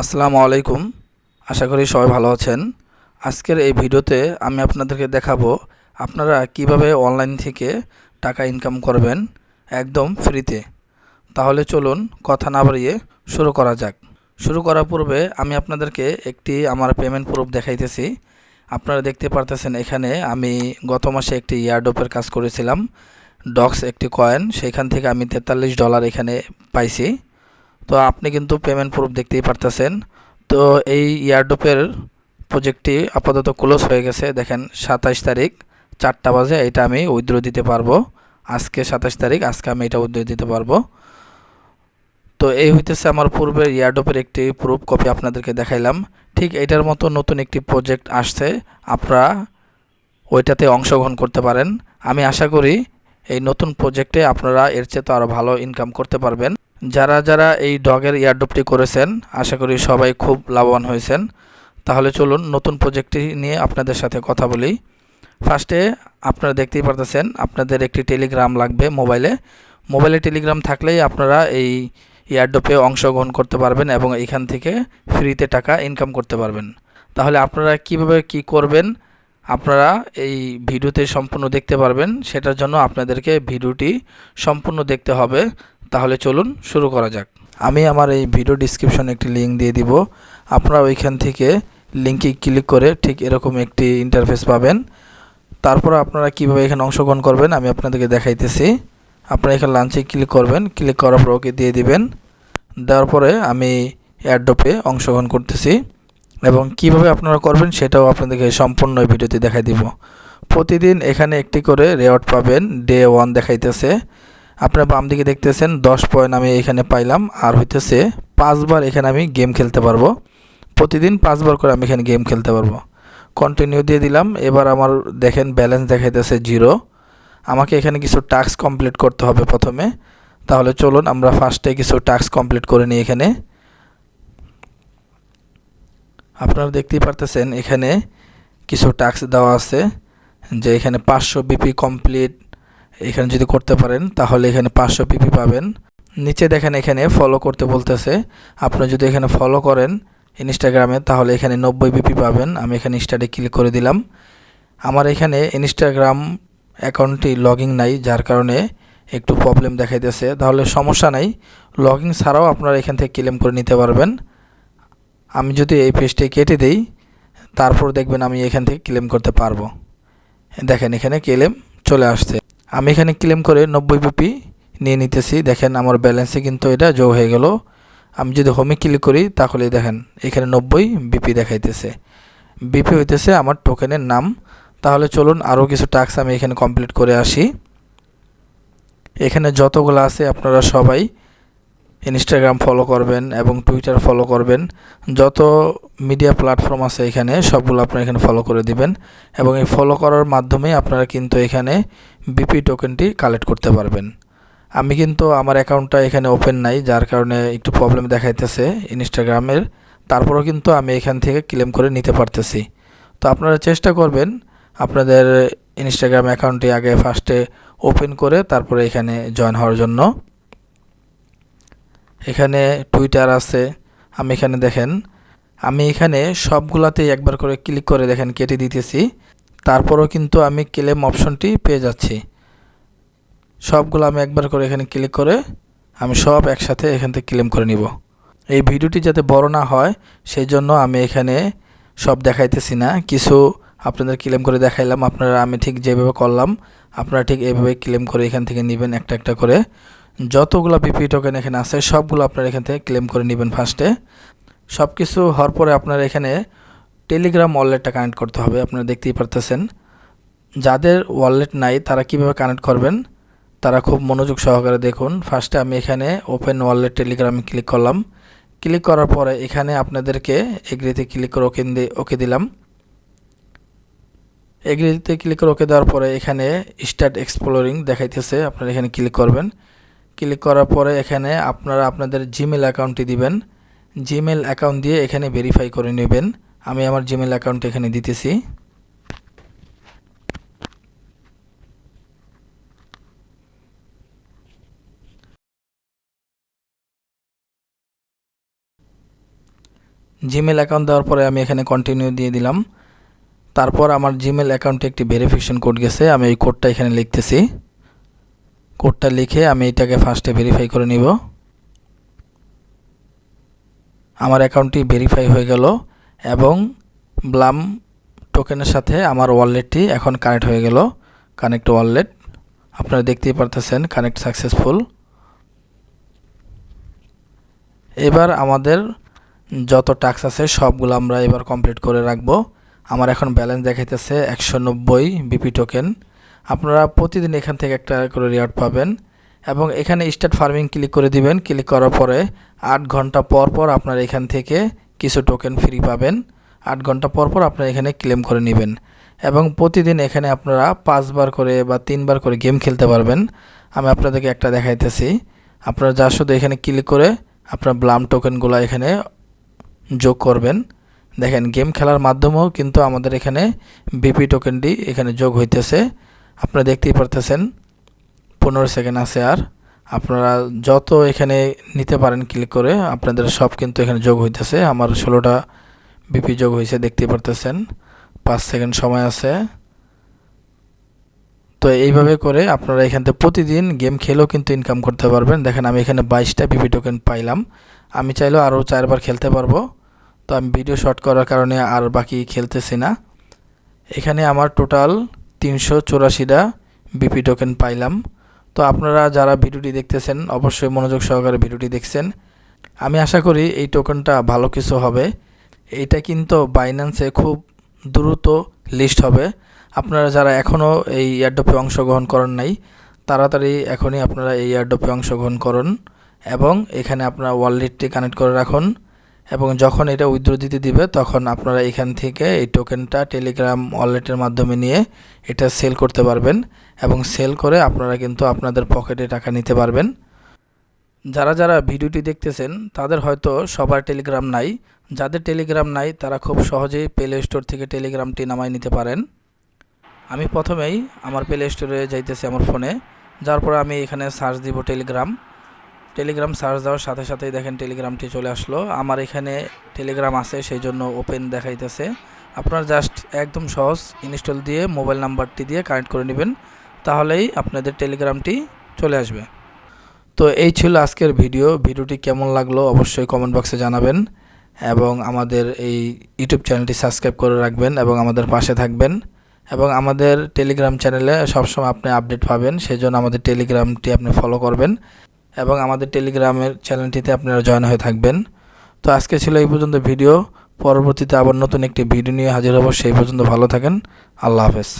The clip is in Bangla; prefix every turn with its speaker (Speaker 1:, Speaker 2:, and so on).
Speaker 1: আসসালামু আলাইকুম। আশা করি সবাই ভালো আছেন। আজকের এই ভিডিওতে আমি আপনাদেরকে দেখাবো আপনারা কিভাবে অনলাইন থেকে টাকা ইনকাম করবেন একদম ফ্রিতে। তাহলে চলুন কথা না বাড়িয়ে শুরু করা যাক। শুরু করার পূর্বে আমি আপনাদেরকে একটি আমার পেমেন্ট প্রুফ দেখাইতেছি। আপনারা দেখতে পারতেছেন এখানে আমি গত মাসে একটি ইয়ারড্রপের কাজ করেছিলাম। ডক্স একটি কয়েন, সেখান থেকে আমি $43 এখানে পাইছি। তো আপনি কিন্তু পেমেন্ট প্রুফ দেখতেই পারতেছেন। তো এই ইয়ারড্রপের প্রজেক্টটি আপাতত ক্লোজ হয়ে গেছে। দেখেন 27 তারিখ 4টা বাজে এটা আমি উইথড্র দিতে পারবো। আজকে 27 তারিখ, আজকে আমি এটা উইথড্র দিতে পারবো। তো এই হইতেছে আমার পূর্বের ইয়ারড্রপের একটি প্রুফ কপি আপনাদেরকে দেখাইলাম। ঠিক এটার মতো নতুন একটি প্রজেক্ট আসছে, আপনারা ওইটাতে অংশগ্রহণ করতে পারেন। আমি আশা করি এই নতুন প্রজেক্টে আপনারা এর চেয়ে তো আরও ভালো ইনকাম করতে পারবেন। যারা যারা এই ডগের ইয়ারড্রপটি করেছেন আশা করি সবাই খুব লাভবান হয়েছেন। তাহলে চলুন নতুন প্রজেক্টটি নিয়ে আপনাদের সাথে কথা বলি। ফার্স্টে আপনারা দেখতেই পারতেছেন আপনাদের একটি টেলিগ্রাম লাগবে। মোবাইলে টেলিগ্রাম থাকলেই আপনারা এই ইয়ারড্রপে অংশগ্রহণ করতে পারবেন এবং এখান থেকে ফ্রিতে টাকা ইনকাম করতে পারবেন। তাহলে আপনারা কিভাবে কি করবেন আপনারা এই ভিডিওতে সম্পূর্ণ দেখতে পারবেন। সেটার জন্য আপনাদেরকে ভিডিওটি সম্পূর্ণ দেখতে হবে। তাহলে চলুন শুরু করা যাক। আমি আমার এই ভিডিও ডিসক্রিপশনে একটি লিঙ্ক দিয়ে দিব। আপনারা ওইখান থেকে লিঙ্কে ক্লিক করে ঠিক এরকম একটি ইন্টারফেস পাবেন। তারপর আপনারা কিভাবে এখানে অংশগ্রহণ করবেন আমি আপনাদেরকে দেখাইতেছি। আপনারা এখানে লাঞ্চে ক্লিক করবেন, ক্লিক করার পর ওকে দিয়ে দিবেন। দেওয়ার পরে আমি এয়ারড্রপে অংশগ্রহণ করতেছি এবং কিভাবে আপনারা করবেন সেটাও আপনাদেরকে সম্পূর্ণ ভিডিওতে দেখাই দিব। প্রতিদিন এখানে একটি করে রেওয়ার্ড পাবেন। ডে 1 দেখাইতেছে। আপনারা বাম দিকে দেখতেছেন 10 পয়েন্ট আমি এখানে পাইলাম। আর হইতেছে 5 বার এখানে আমি গেম খেলতে পারবো। প্রতিদিন 5 বার করে আমি এখানে গেম খেলতে পারবো। কন্টিনিউ দিয়ে দিলাম। এবার আমার দেখেন ব্যালেন্স দেখাইতেছে 0। আমাকে এখানে কিছু টাস্ক কমপ্লিট করতে হবে প্রথমে। তাহলে চলুন আমরা ফার্স্টে কিছু টাস্ক কমপ্লিট করে নিই। এখানে আপনারা দেখতেই পারতেছেন এখানে কিছু টাস্ক দেওয়া আছে যে এখানে 500 বিপি কমপ্লিট। এখানে যদি করতে পারেন তাহলে এখানে 500 বিপি পাবেন। নিচে দেখেন এখানে ফলো করতে বলতেছে। আপনি যদি এখানে ফলো করেন ইনস্টাগ্রামে তাহলে এখানে 90 বিপি পাবেন। আমি এখানে স্টার্টে ক্লিক করে দিলাম। আমার এখানে ইনস্টাগ্রাম অ্যাকাউন্টটি লগইন নাই, যার কারণে একটু প্রবলেম দেখাইতেছে। তাহলে সমস্যা নাই, লগইন ছাড়াও আপনারা এখান থেকে ক্লেম করে নিতে পারবেন। আমি যদি এই পেজটি কেটে দেই তারপর দেখবেন আমি এখান থেকে ক্লেম করতে পারবো। দেখেন এখানে ক্লেম চলে আসছে। আমি এখানে ক্লেম করে 90 বিপি নিয়ে নিতেছি। দেখেন আমার ব্যালেন্সে কিন্তু এটা যোগ হয়ে গেল। আমি যদি হোমে ক্লিক করি তাহলে দেখেন এখানে 90 বিপি দেখাইতেছে। বিপি হইতেছে আমার টোকেনের নাম। তাহলে চলুন আরও কিছু টাস্ক আমি এখানে কমপ্লিট করে আসি। এখানে যতগুলো আছে আপনারা সবাই ইনস্টাগ্রাম ফলো করবেন এবং টুইটার ফলো করবেন। যত মিডিয়া প্ল্যাটফর্ম আছে এখানে সবগুলো আপনারা এখানে ফলো করে দিবেন এবং এই ফলো করার মাধ্যমে আপনারা কিন্তু এখানে বিপি টোকেনটি কালেক্ট করতে পারবেন। আমি কিন্তু আমার অ্যাকাউন্টটা এখানে ওপেন নাই, যার কারণে একটু প্রবলেম দেখাইতেছে ইনস্টাগ্রামের। তারপরেও কিন্তু আমি এখান থেকে ক্লেম করে নিতে পারতেছি। তো আপনারা চেষ্টা করবেন আপনাদের ইনস্টাগ্রাম অ্যাকাউন্টটি আগে ফার্স্টে ওপেন করে তারপরে এখানে জয়েন হওয়ার জন্য। এখানে টুইটার আছে। আমি এখানে দেখেন আমি এখানে সবগুলাতেই একবার করে ক্লিক করে দেখেন কেটে দিতেছি। তারপরেও কিন্তু আমি ক্লেম অপশনটি পেয়ে যাচ্ছি। সবগুলো আমি একবার করে এখানে ক্লিক করে আমি সব একসাথে এখান থেকে ক্লেম করে নিব। এই ভিডিওটি যাতে বড় না হয় সেই জন্য আমি এখানে সব দেখাইতেছি না, কিছু আপনাদের ক্লেম করে দেখাইলাম। আপনারা আমি ঠিক যেভাবে করলাম আপনারা ঠিক এইভাবে ক্লেম করে এখান থেকে নেবেন একটা একটা করে। যতগুলো বিপি টোকেন এখানে আছে সবগুলো আপনারা এখান থেকে ক্লেম করে নেবেন ফার্স্টে। সব কিছু হওয়ার পরে আপনারা এখানে টেলিগ্রাম ওয়ালেটটা কানেক্ট করতে হবে। আপনারা দেখতেই পারতেছেন। যাদের ওয়ালেট নাই তারা কিভাবে কানেক্ট করবেন তারা খুব মনোযোগ সহকারে দেখুন। ফার্স্টে আমি এখানে ওপেন ওয়ালেট টেলিগ্রামে ক্লিক করলাম। ক্লিক করার পরে এখানে আপনাদেরকে এগ্রিতে ক্লিক করে ওকে দিলাম। এগ্রিতে ক্লিক করে ওকে দেওয়ার পরে এখানে স্টার্ট এক্সপ্লোরিং দেখাইতেছে, আপনারা এখানে ক্লিক করবেন। ক্লিক করার পরে এখানে আপনারা আপনাদের জিমেল অ্যাকাউন্টটি দিবেন। জিমেল অ্যাকাউন্ট দিয়ে এখানে ভেরিফাই করে নেবেন। আমি আমার জিমেল অ্যাকাউন্ট এখানে দিতেছি। জিমেল অ্যাকাউন্ট দেওয়ার পরে আমি এখানে কন্টিনিউ দিয়ে দিলাম। তারপর আমার জিমেল অ্যাকাউন্টে একটি ভেরিফিকেশন কোড গেছে, আমি এই কোডটা এখানে লিখতেছি। কোডটা লিখে আমি এটাকে ফার্স্টে ভেরিফাই করে নিব। আমার অ্যাকাউন্টটি ভেরিফাই হয়ে গেল এবং ব্লাম টোকেনের সাথে আমার ওয়ালেটটি এখন কানেক্ট হয়ে গেল। কানেক্ট ওয়ালেট, আপনারা দেখতেই পারতেছেন কানেক্ট সাকসেসফুল। এবার আমাদের যত টাস্ক আছে সবগুলো আমরা এবার কমপ্লিট করে রাখবো। আমার এখন ব্যালেন্স দেখাইতেছে 190 বিপি টোকেন। আপনারা প্রতিদিন এখান থেকে একটা করে রিওয়ার্ড পাবেন এবং এখানে স্টার্ট ফার্মিং ক্লিক করে দিবেন। ক্লিক করার পরে 8 ঘন্টা পর পর আপনারা এখান থেকে কিছু টোকেন ফ্রি পাবেন। 8 ঘন্টা পর পর আপনারা এখানে ক্লেম করে নেবেন এবং প্রতিদিন এখানে আপনারা 5 বার করে বা 3 বার করে গেম খেলতে পারবেন। আমি আপনাদেরকে একটা দেখাইতেছি। আপনারা যা শুধু এখানে ক্লিক করে আপনার ব্লাম টোকেনগুলো এখানে যোগ করবেন। দেখেন গেম খেলার মাধ্যমেও কিন্তু আমাদের এখানে বিপি টোকেনটি এখানে যোগ হইতেছে। আপনারা দেখতেই পারতেছেন 15 সেকেন্ড আছে আর আপনারা যত এখানে নিতে পারেন ক্লিক করে আপনাদের সব কিন্তু এখানে যোগ হইতেছে। আমার 16টা বিপি যোগ হয়েছে দেখতেই পারতেছেন। 5 সেকেন্ড সময় আছে। তো এইভাবে করে আপনারা এখান থেকে প্রতিদিন গেম খেলেও কিন্তু ইনকাম করতে পারবেন। দেখেন আমি এখানে 22টা বিপি টোকেন পাইলাম। আমি চাইলেও আরও 4 বার খেলতে পারবো। তো আমি ভিডিও শর্ট করার কারণে আর বাকি খেলতেছি না। এখানে আমার টোটাল 384টা বিপি টোকেন পাইলাম। তো আপনারা যারা ভিডিওটি দেখতেছেন অবশ্যই মনোযোগ সহকারে ভিডিওটি দেখছেন। আমি আশা করি এই টোকেনটা ভালো কিছু হবে। এইটা কিন্তু বাইন্যান্সে খুব দ্রুত লিস্ট হবে। আপনারা যারা এখনও এই এয়ারড্রপে অংশগ্রহণ করেন নাই তাড়াতাড়ি এখনই আপনারা এই এয়ারড্রপে অংশগ্রহণ করুন এবং এখানে আপনার ওয়ালেটটি কানেক্ট করে রাখুন এবং যখন এটা উইথড্র দিতে দিবে তখন আপনারা এখান থেকে এই টোকেনটা টেলিগ্রাম ওয়ালেটের মাধ্যমে নিয়ে এটা সেল করতে পারবেন এবং সেল করে আপনারা কিন্তু আপনাদের পকেটে টাকা নিতে পারবেন। যারা যারা ভিডিওটি দেখতেছেন তাদের হয়তো সবার টেলিগ্রাম নাই। যাদের টেলিগ্রাম নাই তারা খুব সহজেই প্লে স্টোর থেকে টেলিগ্রামটি নামায় নিতে পারেন। আমি প্রথমেই আমার প্লে স্টোরে যাইতেছি আমার ফোনে, যার পরে আমি এখানে সার্চ দিব টেলিগ্রাম সার্চ দেওয়ার সাথে সাথেই দেখেন টেলিগ্রামটি চলে আসলো। আমার এখানে টেলিগ্রাম আছে সেই জন্য ওপেন দেখাইতেছে। আপনারা জাস্ট একদম সহজ ইনস্টল দিয়ে মোবাইল নাম্বারটি দিয়ে কানেক্ট করে নেবেন, তাহলেই আপনাদের টেলিগ্রামটি চলে আসবে। তো এই ছিল আজকের ভিডিওটি কেমন লাগলো অবশ্যই কমেন্ট বক্সে জানাবেন এবং আমাদের এই ইউটিউব চ্যানেলটি সাবস্ক্রাইব করে রাখবেন এবং আমাদের পাশে থাকবেন এবং আমাদের টেলিগ্রাম চ্যানেলে সবসময় আপনি আপডেট পাবেন, সেজন্য আমাদের টেলিগ্রামটি আপনি ফলো করবেন এবং আমাদের টেলিগ্রামের চ্যানেলটিতে আপনারা জয়েন হয়ে থাকবেন। তো আজকে ছিল এই পর্যন্ত ভিডিও। পরবর্তীতে আবার নতুন একটি ভিডিও নিয়ে হাজির হব। সেই পর্যন্ত ভালো থাকেন। আল্লাহ হাফেজ।